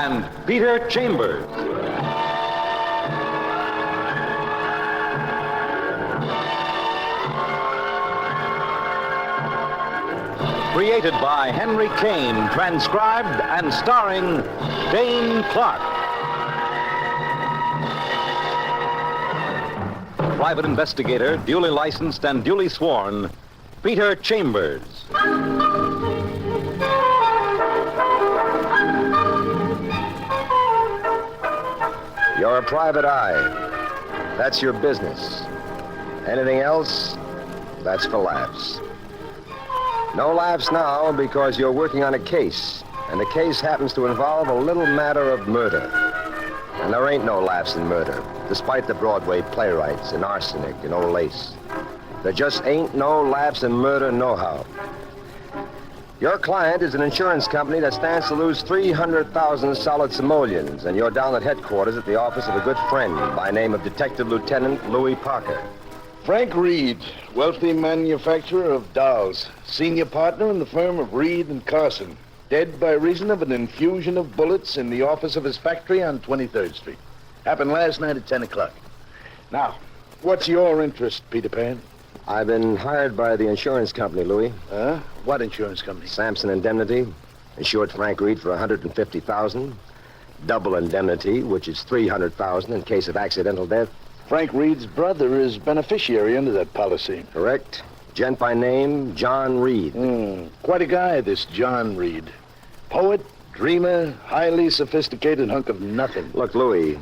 and Peter Chambers. Created by Henry Kane, transcribed and starring Dane Clark. Private investigator, duly licensed and duly sworn, Peter Chambers. You're a private eye. That's your business. Anything else, that's for laughs. No laughs now because you're working on a case, and the case happens to involve a little matter of murder. And there ain't no laughs in murder, despite the Broadway playwrights and arsenic and old lace. There just ain't no laughs in murder nohow. Your client is an insurance company that stands to lose 300,000 solid simoleons, and you're down at headquarters at the office of a good friend by name of Detective Lieutenant Louis Parker. Frank Reed, wealthy manufacturer of dolls, senior partner in the firm of Reed and Carson, dead by reason of an infusion of bullets in the office of his factory on 23rd Street. Happened last night at 10 o'clock. Now, what's your interest, Peter Pan? I've been hired by the insurance company, Louis. Huh? What insurance company? Samson Indemnity. Insured Frank Reed for $150,000. Double indemnity, which is $300,000 in case of accidental death. Frank Reed's brother is beneficiary under that policy. Correct. Gent by name, John Reed. Quite a guy, this John Reed. Poet, dreamer, highly sophisticated hunk of nothing. Look, Louis,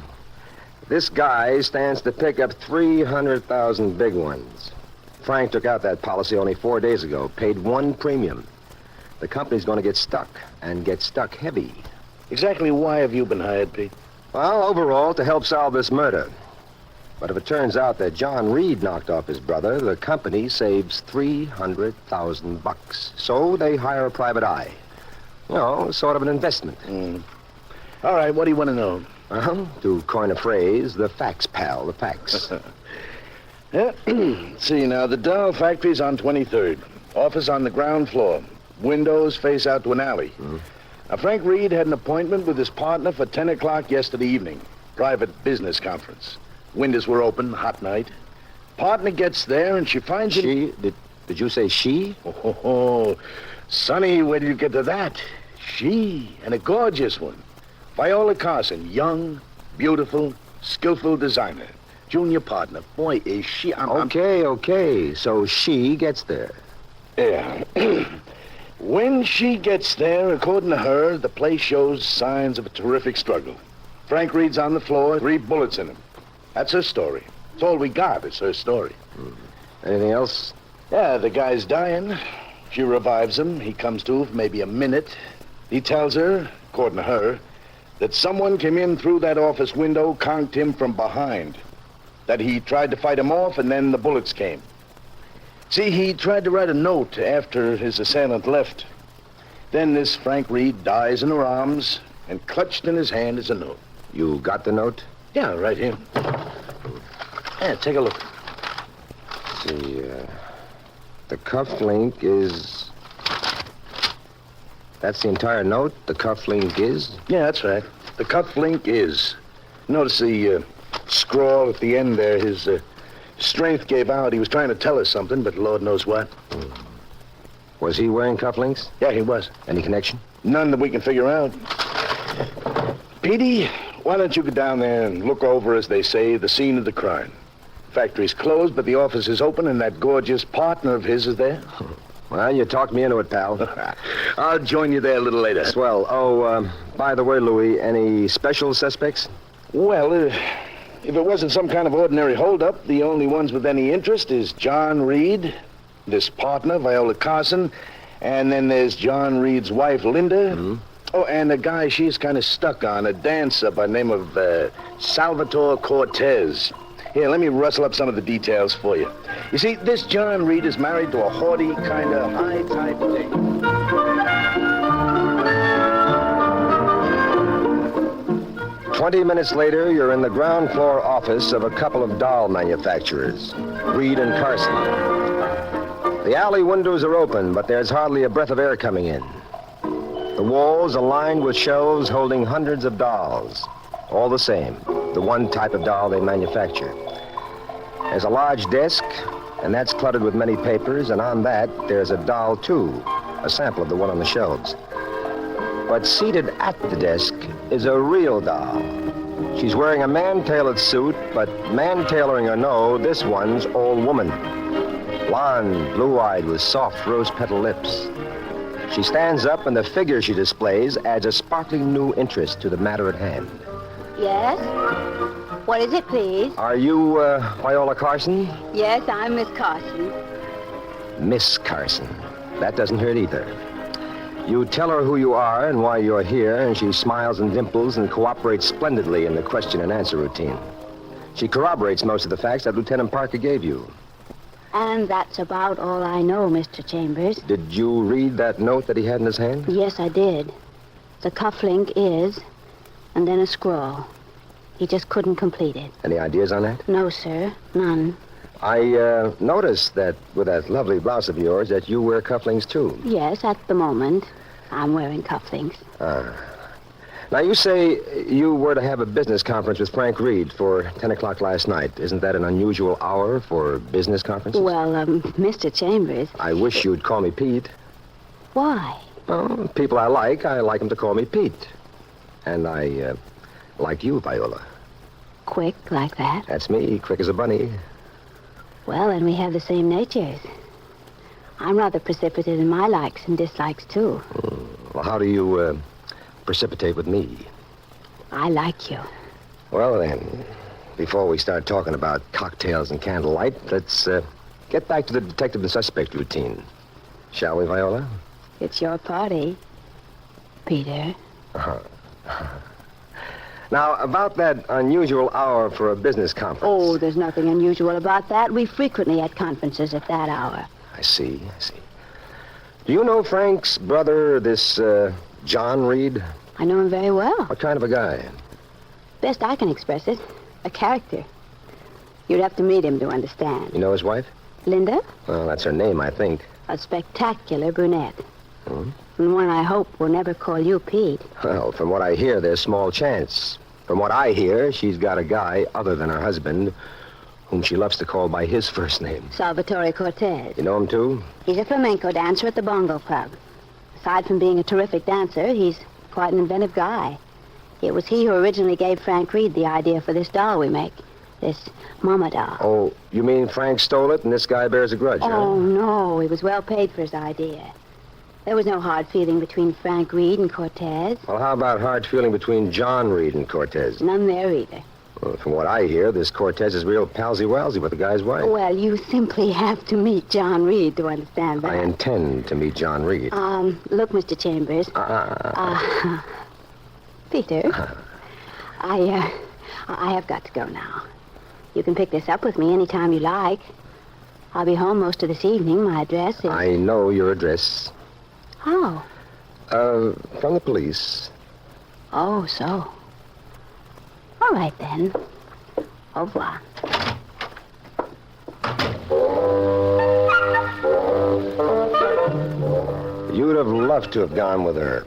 this guy stands to pick up 300,000 big ones. Frank took out that policy only 4 days ago, paid one premium. The company's going to get stuck, and get stuck heavy. Exactly why have you been hired, Pete? Well, overall, to help solve this murder. But if it turns out that John Reed knocked off his brother, the company saves $300,000. So they hire a private eye. You know, sort of an investment. All right, what do you want to know? To coin a phrase, the facts, pal, the facts. See, now, the doll factory's on 23rd. Office on the ground floor. Windows face out to an alley. Now, Frank Reed had an appointment with his partner for 10 o'clock yesterday evening. Private business conference. Windows were open, hot night. Partner gets there, and she finds him... She? Did you say she? Oh, Sonny, where did you get to that? She, and a gorgeous one. Viola Carson, young, beautiful, skillful designer. Junior partner. Boy, is she... Okay. So she gets there. Yeah. When she gets there, according to her, the place shows signs of a terrific struggle. Frank Reed's on the floor, 3 bullets in him. That's her story. It's all we got. It's her story. Anything else? Yeah, the guy's dying. She revives him. He comes to for maybe a minute. He tells her, according to her, that someone came in through that office window, conked him from behind. That he tried to fight him off, and then the bullets came. See, he tried to write a note after his assailant left. Then this Frank Reed dies in her arms, and clutched in his hand is a note. You got the note? Yeah, right here. Yeah, take a look. See, the cufflink is... That's the entire note? The cufflink is? Yeah, that's right. The cufflink is. Notice the scrawl at the end there. His strength gave out. He was trying to tell us something, but Lord knows what. Was he wearing cufflinks? Yeah, he was. Any connection? None that we can figure out. Petey, why don't you go down there and look over, as they say, the scene of the crime? Factory's closed, but the office is open, and that gorgeous partner of his is there. Well, you talked me into it, pal. I'll join you there a little later. Swell. Oh, by the way, Louis, any special suspects? Well, if it wasn't some kind of ordinary holdup, the only ones with any interest is John Reed, this partner, Viola Carson, and then there's John Reed's wife, Linda. Oh, and a guy she's kind of stuck on, a dancer by the name of Salvatore Cortez. Here, let me rustle up some of the details for you. You see, this John Reed is married to a haughty, kind of high-type dame. 20 minutes later, you're in the ground floor office of a couple of doll manufacturers, Reed and Carson. The alley windows are open, but there's hardly a breath of air coming in. The walls are lined with shelves holding hundreds of dolls. All the same, the one type of doll they manufacture. There's a large desk, and that's cluttered with many papers, and on that, there's a doll, too, a sample of the one on the shelves. But seated at the desk is a real doll. She's wearing a man-tailored suit, but man-tailoring or no, this one's all woman. Blonde, blue-eyed, with soft rose-petal lips. She stands up, and the figure she displays adds a sparkling new interest to the matter at hand. Yes? What is it, please? Are you, Viola Carson? Yes, I'm Miss Carson. Miss Carson. That doesn't hurt either. You tell her who you are and why you're here, and she smiles and dimples and cooperates splendidly in the question and answer routine. She corroborates most of the facts that Lieutenant Parker gave you. And that's about all I know, Mr. Chambers. Did you read that note that he had in his hand? Yes, I did. The cufflink is, and then a scrawl. He just couldn't complete it. Any ideas on that? No, sir. None. I noticed that with that lovely blouse of yours that you wear cufflinks, too. Yes, at the moment, I'm wearing cufflinks. Now, you say you were to have a business conference with Frank Reed for 10 o'clock last night. Isn't that an unusual hour for business conferences? Well, Mr. Chambers... I wish you'd call me Pete. Why? Well, people I like them to call me Pete. And I like you, Viola. Quick like that? That's me, quick as a bunny. Well, and we have the same natures. I'm rather precipitate in my likes and dislikes, too. Well, how do you precipitate with me? I like you. Well, then, before we start talking about cocktails and candlelight, let's get back to the detective and suspect routine. Shall we, Viola? It's your party, Peter. Now, about that unusual hour for a business conference. Oh, there's nothing unusual about that. We frequently had conferences at that hour. I see. Do you know Frank's brother, this John Reed? I know him very well. What kind of a guy? Best I can express it, a character. You'd have to meet him to understand. You know his wife? Linda? Well, that's her name, I think. A spectacular brunette. Hmm? And one I hope will never call you Pete. Well, from what I hear, there's small chance. From what I hear, she's got a guy other than her husband whom she loves to call by his first name. Salvatore Cortez. You know him, too? He's a flamenco dancer at the Bongo Club. Aside from being a terrific dancer, he's quite an inventive guy. It was he who originally gave Frank Reed the idea for this doll we make. This mama doll. Oh, you mean Frank stole it and this guy bears a grudge, huh? Oh, no. He was well paid for his idea. There was no hard feeling between Frank Reed and Cortez. Well, how about hard feeling between John Reed and Cortez? None there either. Well, from what I hear, this Cortez is real palsy-walsy with the guy's wife. Well, you simply have to meet John Reed to understand that. I intend to meet John Reed. Look, Mr. Chambers. Peter. I have got to go now. You can pick this up with me anytime you like. I'll be home most of this evening. My address is... I know your address. How? From the police. Oh, so. All right, then. Au revoir. You'd have loved to have gone with her,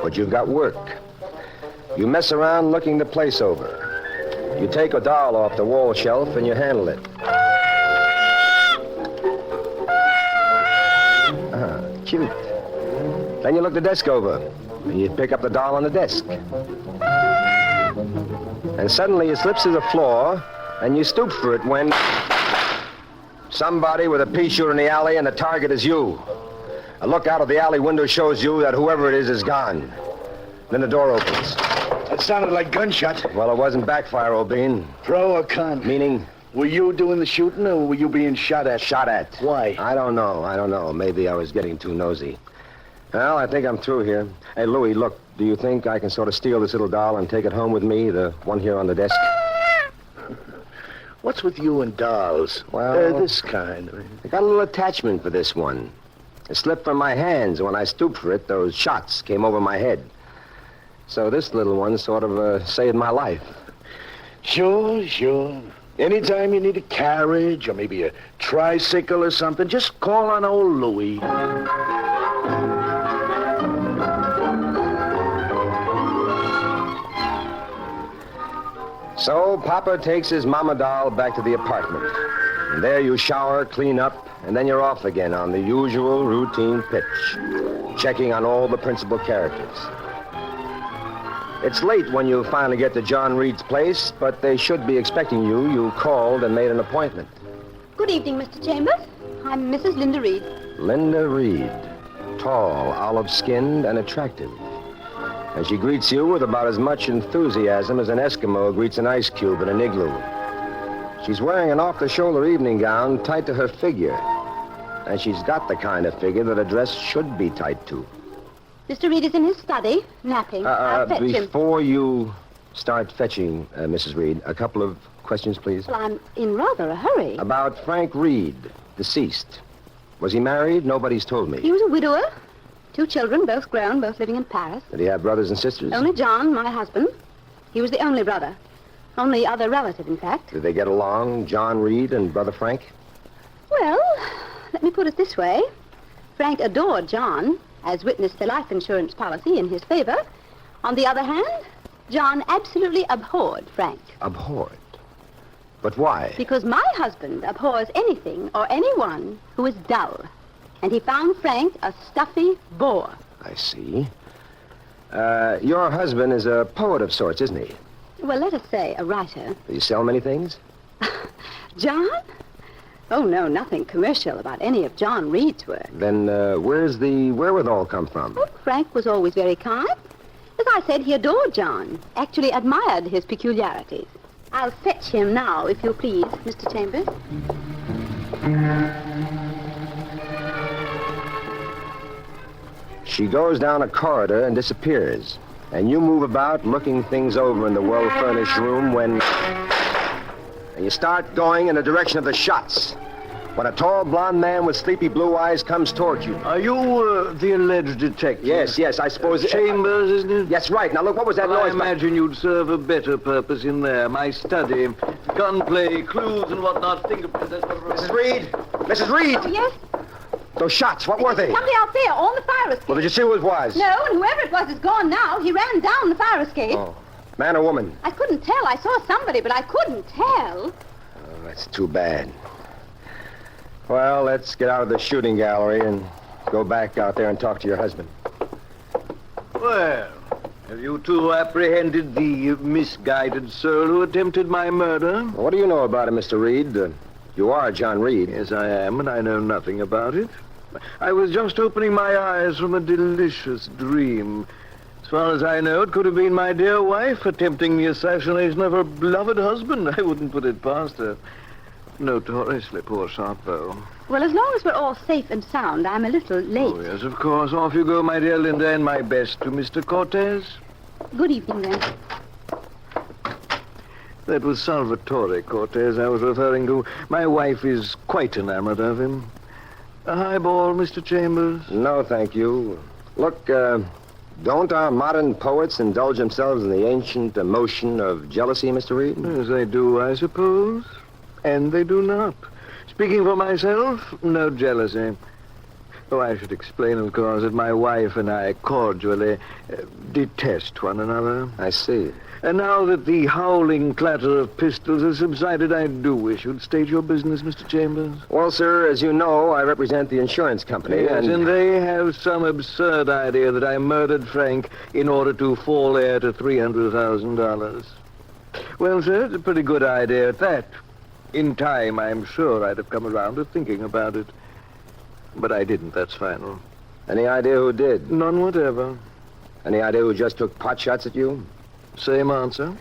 but you've got work. You mess around looking the place over. You take a doll off the wall shelf and you handle it. Cute. Then you look the desk over, and you pick up the doll on the desk. And suddenly it slips to the floor, and you stoop for it when... somebody with a pea shooter in the alley, and the target is you. A look out of the alley window shows you that whoever it is gone. Then the door opens. That sounded like gunshot. Well, it wasn't backfire, O'Bean. Pro or con? Meaning? Were you doing the shooting, or were you being shot at? Shot at. Why? I don't know. Maybe I was getting too nosy. Well, I think I'm through here. Hey, Louie, look, do you think I can sort of steal this little doll and take it home with me, the one here on the desk? What's with you and dolls? Well... this kind. I got a little attachment for this one. It slipped from my hands, and when I stooped for it, those shots came over my head. So this little one sort of saved my life. Sure. Anytime you need a carriage or maybe a tricycle or something, just call on old Louie. So Papa takes his mama doll back to the apartment. And there you shower, clean up, and then you're off again on the usual routine pitch, checking on all the principal characters. It's late when you finally get to John Reed's place, but they should be expecting you. You called and made an appointment. Good evening, Mr. Chambers. I'm Mrs. Linda Reed. Linda Reed, tall, olive-skinned, and attractive. And she greets you with about as much enthusiasm as an Eskimo greets an ice cube in an igloo. She's wearing an off-the-shoulder evening gown tight to her figure. And she's got the kind of figure that a dress should be tight to. Mr. Reed is in his study, napping. I'll fetch him. Before you start fetching, Mrs. Reed, a couple of questions, please. Well, I'm in rather a hurry. About Frank Reed, deceased. Was he married? Nobody's told me. He was a widower. 2 children, both grown, both living in Paris. Did he have brothers and sisters? Only John, my husband. He was the only brother. Only other relative, in fact. Did they get along, John Reed and Brother Frank? Well, let me put it this way. Frank adored John, as witnessed the life insurance policy in his favor. On the other hand, John absolutely abhorred Frank. Abhorred? But why? Because my husband abhors anything or anyone who is dull. And he found Frank a stuffy bore. I see. Your husband is a poet of sorts, isn't he? Well, let us say a writer. Do you sell many things? John? Oh, no, nothing commercial about any of John Reed's work. Then where's the wherewithal come from? Oh, Frank was always very kind. As I said, he adored John, actually admired his peculiarities. I'll fetch him now, if you please, Mr. Chambers. She goes down a corridor and disappears. And you move about looking things over in the well-furnished room when... And you start going in the direction of the shots. When a tall blonde man with sleepy blue eyes comes toward you. Are you the alleged detective? Yes, I suppose... Chambers, isn't it? Yes, right. Now, look, what was that Well, I noise? imagine you'd serve a better purpose in there. My study, gunplay, clues and whatnot. Mrs. Reed? Mrs. Reed! Oh, yes? Those shots, what were they? Somebody out there on the fire escape. Well, did you see who it was? No, and whoever it was is gone now. He ran down the fire escape. Oh. Man or woman? I couldn't tell. I saw somebody, but I couldn't tell. Oh, that's too bad. Well, let's get out of the shooting gallery and go back out there and talk to your husband. Well, have you two apprehended the misguided soul who attempted my murder? What do you know about it, Mr. Reed? You are John Reed. Yes, I am, and I know nothing about it. I was just opening my eyes from a delicious dream. As far as I know, it could have been my dear wife attempting the assassination of her beloved husband. I wouldn't put it past her. Notoriously poor shot, though. Well, as long as we're all safe and sound, I'm a little late. Oh, yes, of course. Off you go, my dear Linda, and my best to Mr. Cortez. Good evening, then. That was Salvatore Cortez I was referring to. My wife is quite enamored of him. A highball, Mr. Chambers? No, thank you. Look, don't our modern poets indulge themselves in the ancient emotion of jealousy, Mr. Reed? Yes, they do, I suppose. And they do not. Speaking for myself, no jealousy. Oh, I should explain, of course, that my wife and I cordially detest one another. I see. And now that the howling clatter of pistols has subsided, I do wish you'd state your business, Mr. Chambers. Well, sir, as you know, I represent the insurance company, Yes, and they have some absurd idea that I murdered Frank in order to fall heir to $300,000. Well, sir, it's a pretty good idea at that. In time, I'm sure I'd have come around to thinking about it. But I didn't, that's final. Any idea who did? None whatever. Any idea who just took pot shots at you? Same answer.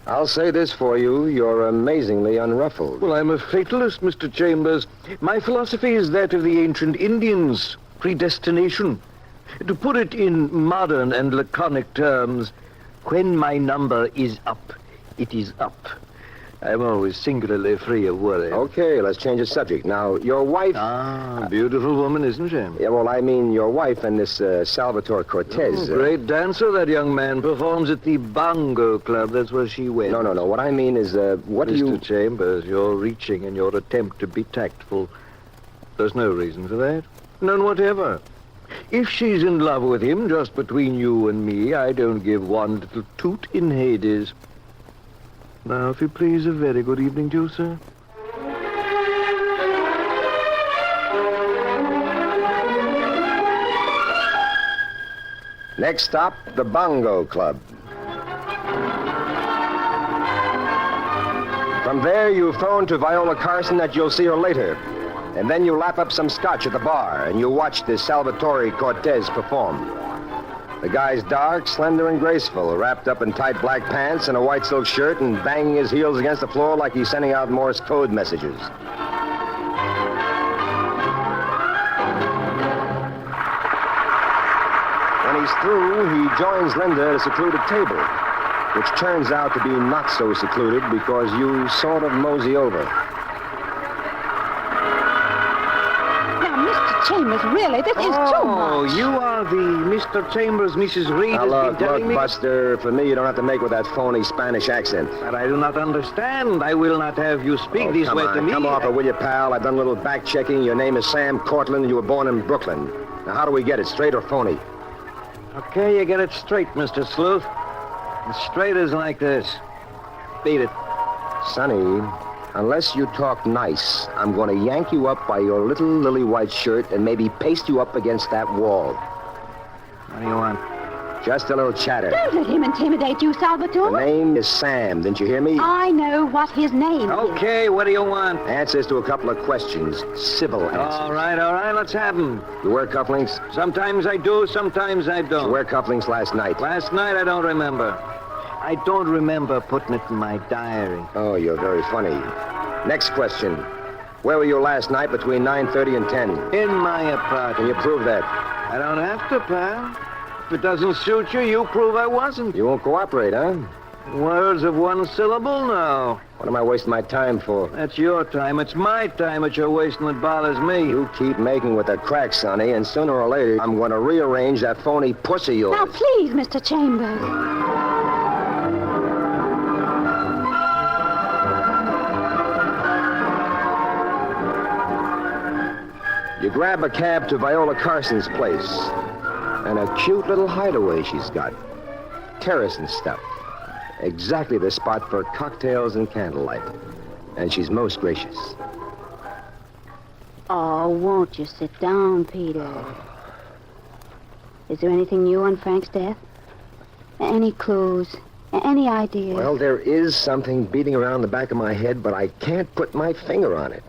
I'll say this for you, you're amazingly unruffled. Well, I'm a fatalist, Mr. Chambers. My philosophy is that of the ancient Indians, predestination. To put it in modern and laconic terms, when my number is up, it is up. I'm always singularly free of worry. Okay, let's change the subject. Now, your wife... Ah, beautiful woman, isn't she? Yeah, well, I mean your wife and this Salvatore Cortez. Great dancer, that young man. Performs at the Bongo Club. That's where she went. No. What I mean is, what do you... Mr. Chambers, you're reaching in your attempt to be tactful. There's no reason for that. None whatever. If she's in love with him, just between you and me, I don't give one little toot in Hades. Now, if you please, a very good evening to you, sir. Next stop, the Bongo Club. From there, you phone to Viola Carson that you'll see her later. And then you lap up some scotch at the bar, and you watch this Salvatore Cortez perform. The guy's dark, slender, and graceful, wrapped up in tight black pants and a white silk shirt and banging his heels against the floor like he's sending out Morse code messages. When he's through, he joins Linda at a secluded table, which turns out to be not so secluded because you sort of mosey over. Now, Mr. Chambers, really, this is too much. Oh, you are the Mr. Chambers Mrs. Reed Now, has look, been telling me. Buster, for me, you don't have to make with that phony Spanish accent. But I do not understand. I will not have you speak this way to me. Come off it, will you, pal? I've done a little back-checking. Your name is Sam Cortland, and you were born in Brooklyn. Now, how do we get it, straight or phony? Okay, you get it straight, Mr. Sleuth. And straight is like this. Beat it. Sonny, unless you talk nice, I'm going to yank you up by your little lily white shirt and maybe paste you up against that wall. What do you want? Just a little chatter. Don't let him intimidate you, The Salvatore. name is Sam. Didn't you hear me? I know what his name is. Okay, what do you want? Answers to a couple of questions. Civil answers. All right, let's have them. You wear cufflinks? Sometimes I do, sometimes I You don't. wear cufflinks last night. Last night, I don't remember. I don't remember putting it in my diary. Oh, you're very funny. Next question. Where were you last night between 9:30 and 10? In my Can apartment. you prove that? I don't have to, pal. If it doesn't suit you, you prove I wasn't. You won't cooperate, huh? Words of one syllable, no. What am I wasting my time for? That's your time. It's my time that you're wasting that bothers me. You keep making with the crack, Sonny, and sooner or later, I'm going to rearrange that phony puss of yours. Now, please, Mr. Chambers. You grab a cab to Viola Carson's place. And a cute little hideaway she's got. Terrace and stuff. Exactly the spot for cocktails and candlelight. And she's most gracious. Oh, won't you sit down, Peter? Is there anything new on Frank's death? Any clues? Any ideas? Well, there is something beating around the back of my head, but I can't put my finger on it.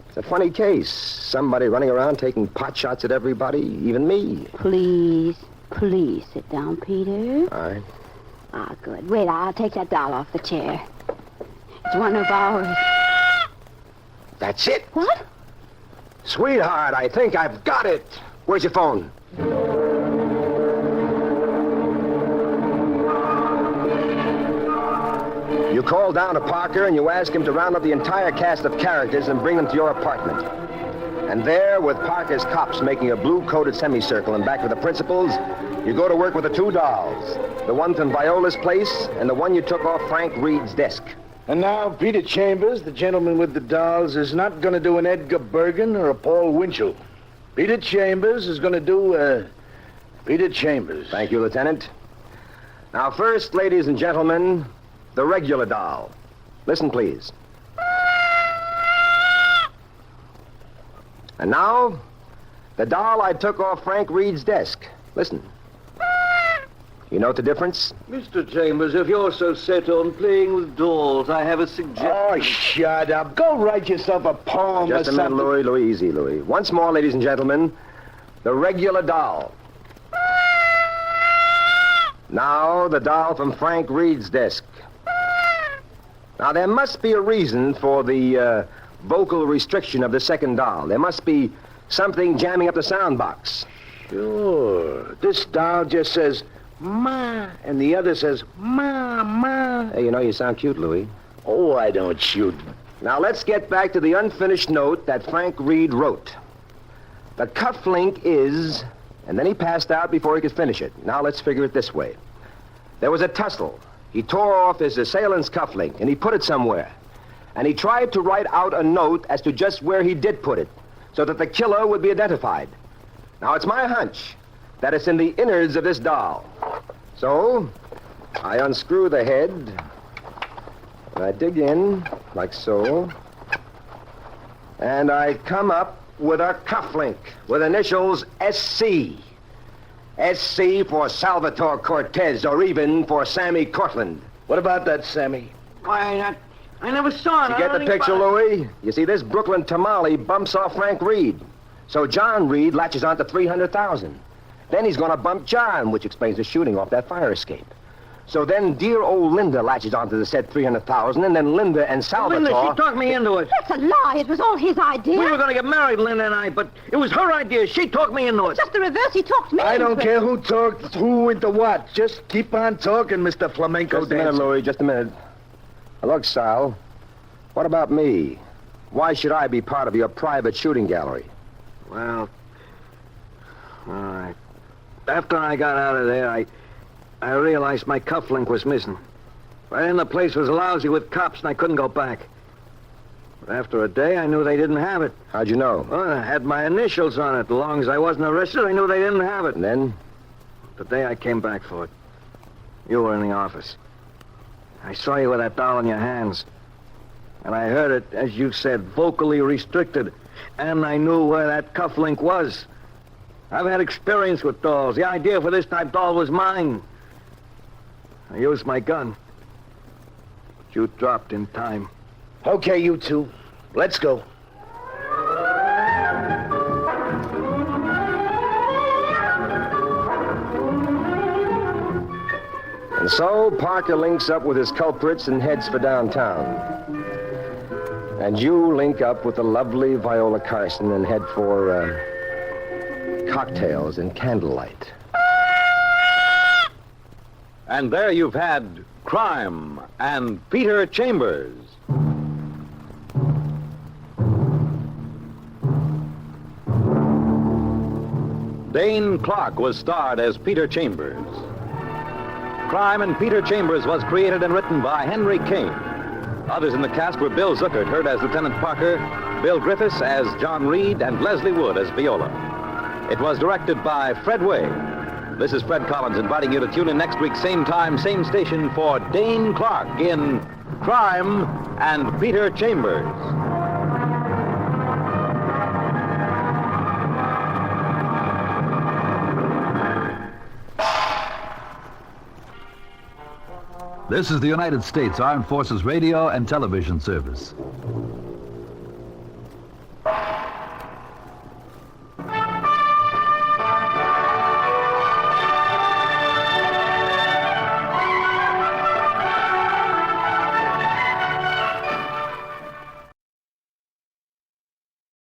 It's a funny case. Somebody running around taking pot shots at everybody, even me. Please sit down, Peter. All right. Ah, good. Wait, I'll take that doll off the chair. It's one of ours. That's it. What? Sweetheart, I think I've got it. Where's your phone? You call down to Parker and you ask him to round up the entire cast of characters and bring them to your apartment. And there, with Parker's cops making a blue-coated semicircle and back with the principals, you go to work with the two dolls. The one from Viola's place and the one you took off Frank Reed's desk. And now, Peter Chambers, the gentleman with the dolls, is not going to do an Edgar Bergen or a Paul Winchell. Peter Chambers is going to do, Peter Chambers. Thank you, Lieutenant. Now, first, ladies and gentlemen, the regular doll. Listen, please. And now, the doll I took off Frank Reed's desk. Listen. You know the difference? Mr. Chambers, if you're so set on playing with dolls, I have a suggestion. Oh, shut up. Go write yourself a poem Just or a minute, something. Louis. Easy, Louis. Once more, ladies and gentlemen, the regular doll. Now, the doll from Frank Reed's desk. Now, there must be a reason for the vocal restriction of the second doll. There must be something jamming up the sound box. Sure. This doll just says, Ma, and the other says, Ma, Ma. Hey, you know, you sound cute, Louis. Oh, I don't shoot. Now, let's get back to the unfinished note that Frank Reed wrote. The cufflink is... And then he passed out before he could finish it. Now, let's figure it this way. There was a tussle. He tore off his assailant's cufflink, and he put it somewhere. And he tried to write out a note as to just where he did put it, so that the killer would be identified. Now, it's my hunch that it's in the innards of this doll. So, I unscrew the head, And I dig in, like so. And I come up with a cufflink with initials SC. SC for Salvatore Cortez, or even for Sammy Cortland. What about that, Sammy? Why, I never saw it. You get the picture, Louis? You see, this Brooklyn tamale bumps off Frank Reed. So John Reed latches on to 300,000. Then he's going to bump John, which explains the shooting off that fire escape. So then dear old Linda latches onto the said 300,000, and then Linda and Salvatore... Linda, she talked me into it. That's a lie. It was all his idea. We were going to get married, Linda and I, but it was her idea. She talked me into it. Just the reverse. He talked me I into don't it. care who talked who into what. Just keep on talking, Mr. Flamenco Just a minute, dancer. Louis, just a minute. Now, look, Sal, what about me? Why should I be part of your private shooting gallery? Well, all right. After I got out of there, I realized my cufflink was missing. Right in the place was lousy with cops, and I couldn't go back. But after a day, I knew they didn't have it. How'd you know? Well, I had my initials on it. As long as I wasn't arrested, I knew they didn't have it. And then? The day I came back for it, you were in the office. I saw you with that doll in your hands. And I heard it, as you said, vocally restricted. And I knew where that cufflink was. I've had experience with dolls. The idea for this type doll was mine. I used my gun. But you dropped in time. Okay, you two. Let's go. And so Parker links up with his culprits and heads for downtown. And you link up with the lovely Viola Carson and head for, cocktails and candlelight. And there you've had Crime and Peter Chambers. Dane Clark was starred as Peter Chambers. Crime and Peter Chambers was created and written by Henry Kane. Others in the cast were Bill Zuckert, heard as Lieutenant Parker, Bill Griffiths as John Reed, and Leslie Wood as Viola. It was directed by Fred Way. This is Fred Collins inviting you to tune in next week, same time, same station, for Dane Clark in Crime and Peter Chambers. This is the United States Armed Forces Radio and Television Service.